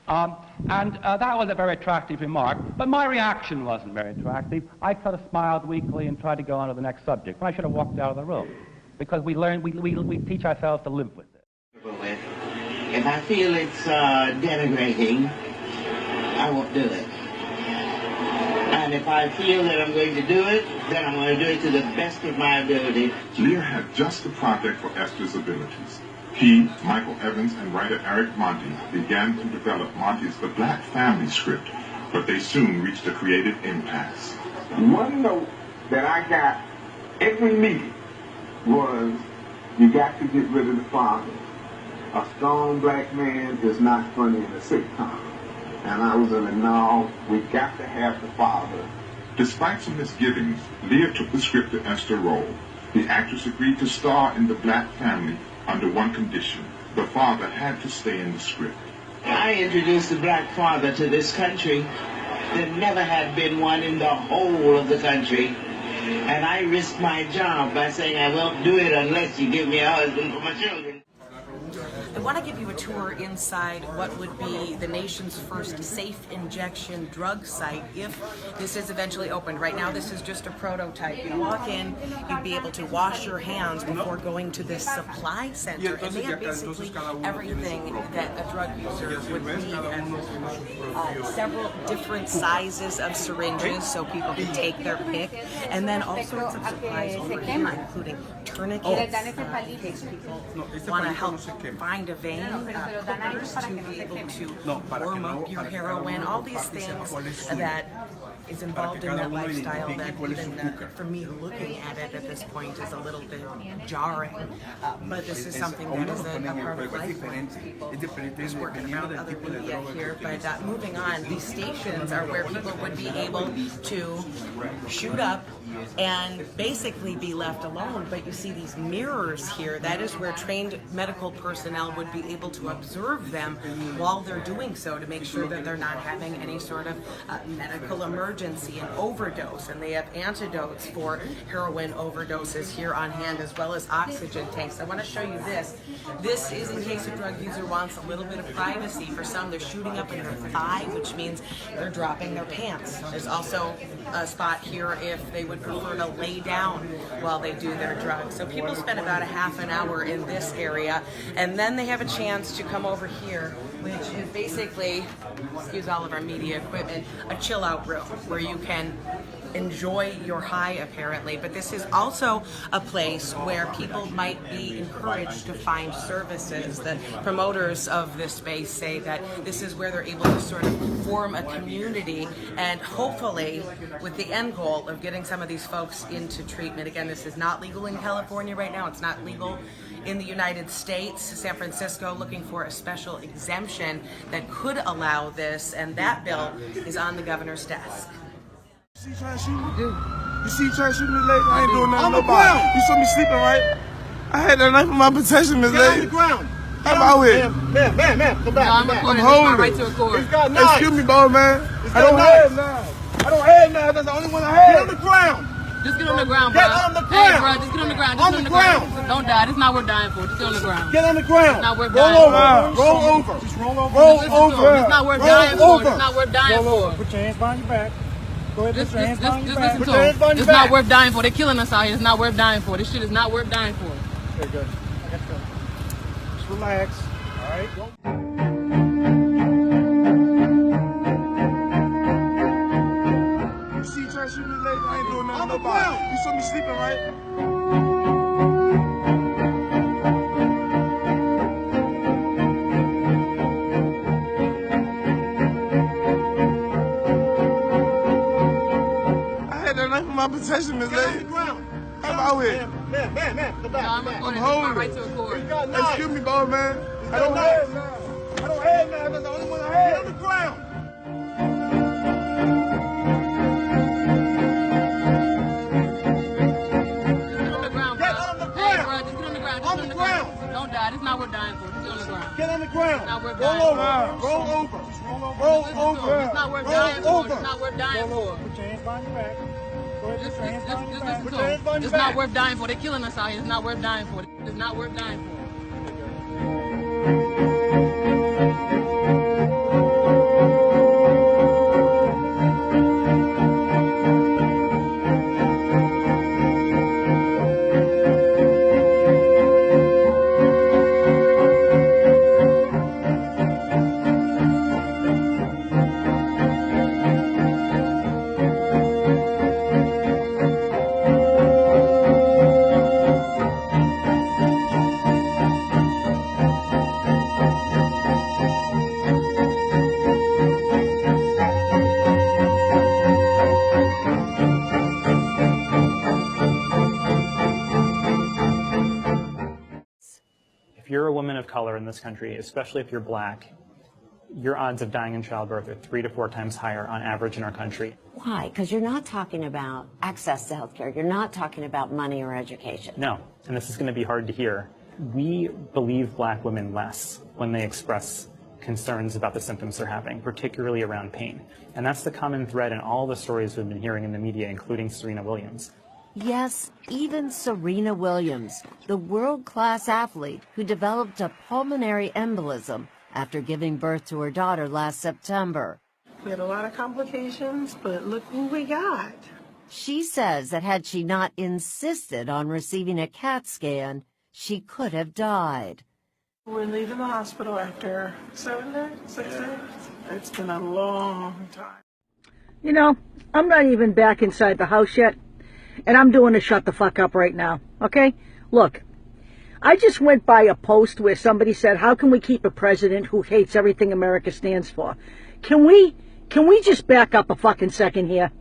That was a very attractive remark, but my reaction wasn't very attractive. I sort of smiled weakly and tried to go on to the next subject, but I should have walked out of the room, because we teach ourselves to live with it. If I feel it's denigrating, I won't do it. And if I feel that I'm going to do it, then I'm going to do it to the best of my ability. Lear had just the project for Esther's abilities. He, Michael Evans, and writer Eric Monty began to develop Monty's The Black Family script, but they soon reached a creative impasse. One note that I got every meeting was, you got to get rid of the father. A strong black man is not funny in a sitcom. And I was in a no, we got to have the father. Despite some misgivings, Lear took the script to Esther role. The actress agreed to star in The Black Family under one condition. The father had to stay in the script. I introduced the black father to this country. There never had been one in the whole of the country. And I risked my job by saying I won't do it unless you give me a husband for my children. I want to give you a tour inside what would be the nation's first safe injection drug site if this is eventually opened. Right now this is just a prototype. You walk in, you'd be able to wash your hands before going to this supply center, and they have basically everything that a drug user would need, and several different sizes of syringes so people can take their pick, and then all sorts of supplies over here, including tourniquets in case people want to help find a vein, clippers to be able to warm up your heroin, all these things that is involved in that lifestyle that even for me looking at it at this point is a little bit jarring. But this is something that is a part of life for people. Just working around other media here, but moving on, these stations are where people would be able to shoot up and basically be left alone. But you see these mirrors here, that is where trained medical personnel would be able to observe them while they're doing so to make sure that they're not having any sort of medical emergency and overdose. And they have antidotes for heroin overdoses here on hand, as well as oxygen tanks. I want to show you this. This is in case a drug user wants a little bit of privacy. For some, they're shooting up in their thigh, which means they're dropping their pants. There's also a spot here if they would prefer to lay down while they do their drugs. So people spend about a half an hour in this area, and then they have a chance to come over here, which is basically, excuse all of our media equipment, a chill out room where you can enjoy your high, apparently, but this is also a place where people might be encouraged to find services. The promoters of this space say that this is where they're able to sort of form a community, and hopefully with the end goal of getting some of these folks into treatment. Again, this is not legal in California right now. It's not legal in the United States. San Francisco looking for a special exemption that could allow this, and that bill is on the governor's desk. You see trying to shoot me? You see trying to shoot me, lady? I ain't doing nothing to nobody. You saw me sleeping, right? I had that knife in my protection, Miss Lady. Get on the ground. I'm out here. Ma'am, come back. I'm holding. Right to record. He's got knives. Excuse me, boy, man. I don't have knives. I don't have knives. That's the only one I have. Get on the ground. Just get on the ground, bro. Get on the ground. Hey, bro, just get on the ground. Just on the ground. Don't die. This is not worth dying for. Just get on the ground. Get on the ground. It's not worth roll dying over. for. Roll over. Just roll over. Roll over. It's not worth dying for. It's not worth dying for. Put your hands behind your back. Go ahead, put your hands behind your back. Listen to him. It's not worth dying for. They're killing us out here. It's not worth dying for. This shit is not worth dying for. Okay, good. I got to go. Just relax. All right. You see you trying to shoot me, lady? I ain't doing nothing to nobody. You saw me sleeping, right? My possession, Miss Lady. I'm out here. Ma'am, come back. I'm holding. Right to record. Excuse me, boy, man. I don't have knives. I don't have knives. That's the only one I have. Get on the ground. Get on the ground, bro. Get on the ground. Hey, bro, just get on the ground. Just on the ground. Don't die. This is not worth dying for. Just get on the ground. Get on the ground. It's not worth roll dying over. for. Roll over. Roll over. It's not worth dying for. It's not worth dying for. Put your hands behind your back. Just listen to him. It's not worth dying for. They're killing us out here. It's not worth dying for. It's not worth dying for. If you're a woman of color in this country, especially if you're black, your odds of dying in childbirth are 3 to 4 times higher on average in our country. Why? Because you're not talking about access to health care. You're not talking about money or education. No, and this is going to be hard to hear. We believe black women less when they express concerns about the symptoms they're having, particularly around pain. And that's the common thread in all the stories we've been hearing in the media, including Serena Williams. Yes, even Serena Williams, the world-class athlete who developed a pulmonary embolism after giving birth to her daughter last September. We had a lot of complications, but look who we got. She says that had she not insisted on receiving a CAT scan, she could have died. We're leaving the hospital after 7 days, 6 days. It's been a long time. You know, I'm not even back inside the house yet. And I'm doing a shut the fuck up right now, okay? Look, I just went by a post where somebody said, how can we keep a president who hates everything America stands for? Can we just back up a fucking second here?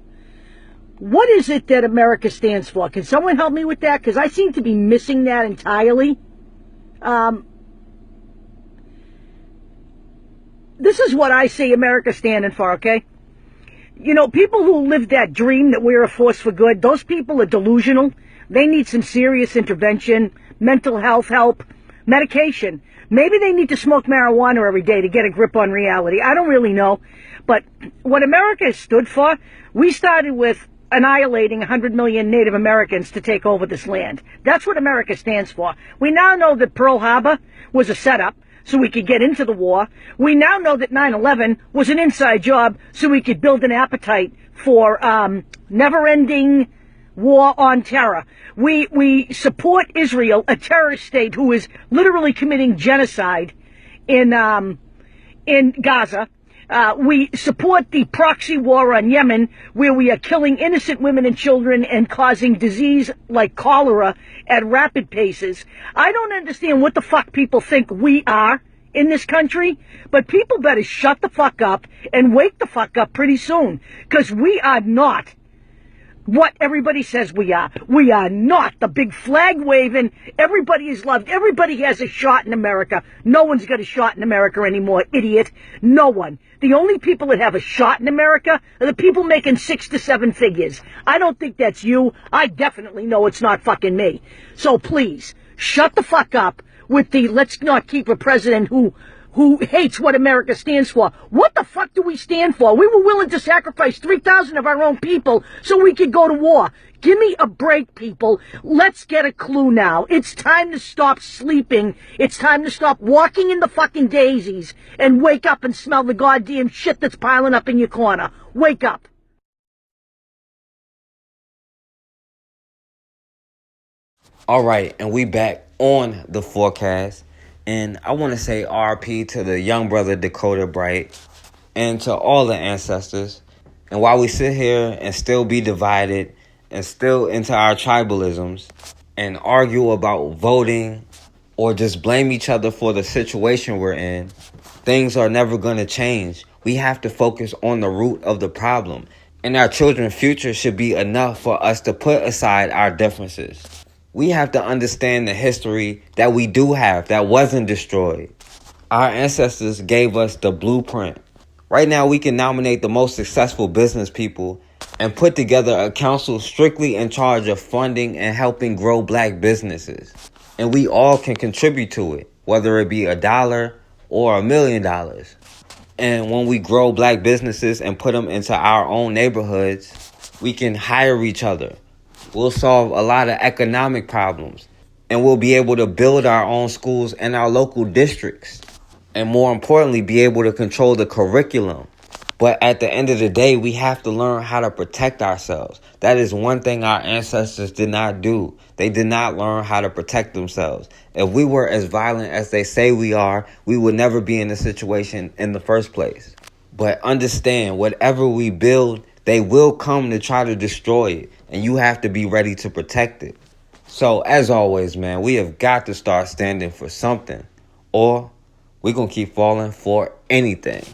What is it that America stands for? Can someone help me with that? Because I seem to be missing that entirely. This is what I see America standing for, okay? You know, people who live that dream that we're a force for good, those people are delusional. They need some serious intervention, mental health help, medication. Maybe they need to smoke marijuana every day to get a grip on reality. I don't really know. But what America has stood for, we started with annihilating 100 million Native Americans to take over this land. That's what America stands for. We now know that Pearl Harbor was a setup so we could get into the war. We now know that 9/11 was an inside job so we could build an appetite for never-ending war on terror. We support Israel, a terrorist state who is literally committing genocide in Gaza. We support the proxy war on Yemen, where we are killing innocent women and children and causing disease like cholera at rapid paces. I don't understand what the fuck people think we are in this country, but people better shut the fuck up and wake the fuck up pretty soon, because we are not what everybody says we are. We are not the big flag waving, everybody is loved, everybody has a shot in America. No one's got a shot in America anymore, idiot. No one. The only people that have a shot in America are the people making 6 to 7 figures. I don't think that's you. I definitely know it's not fucking me. So please, shut the fuck up with the let's not keep a president who hates what America stands for. What the fuck do we stand for? We were willing to sacrifice 3,000 of our own people so we could go to war. Give me a break, people. Let's get a clue now. It's time to stop sleeping. It's time to stop walking in the fucking daisies and wake up and smell the goddamn shit that's piling up in your corner. Wake up. All right, and we back on the forecast. And I want to say RP to the young brother Dakota Bright and to all the ancestors. And while we sit here and still be divided and still into our tribalisms and argue about voting or just blame each other for the situation we're in, things are never going to change. We have to focus on the root of the problem. And our children's future should be enough for us to put aside our differences. We have to understand the history that we do have that wasn't destroyed. Our ancestors gave us the blueprint. Right now, we can nominate the most successful business people and put together a council strictly in charge of funding and helping grow black businesses. And we all can contribute to it, whether it be $1 or $1 million. And when we grow black businesses and put them into our own neighborhoods, we can hire each other. We'll solve a lot of economic problems, and we'll be able to build our own schools in our local districts, and more importantly, be able to control the curriculum. But at the end of the day, we have to learn how to protect ourselves. That is one thing our ancestors did not do. They did not learn how to protect themselves. If we were as violent as they say we are, we would never be in this situation in the first place. But understand, whatever we build, they will come to try to destroy it, and you have to be ready to protect it. So, as always, man, we have got to start standing for something, or we're going to keep falling for anything.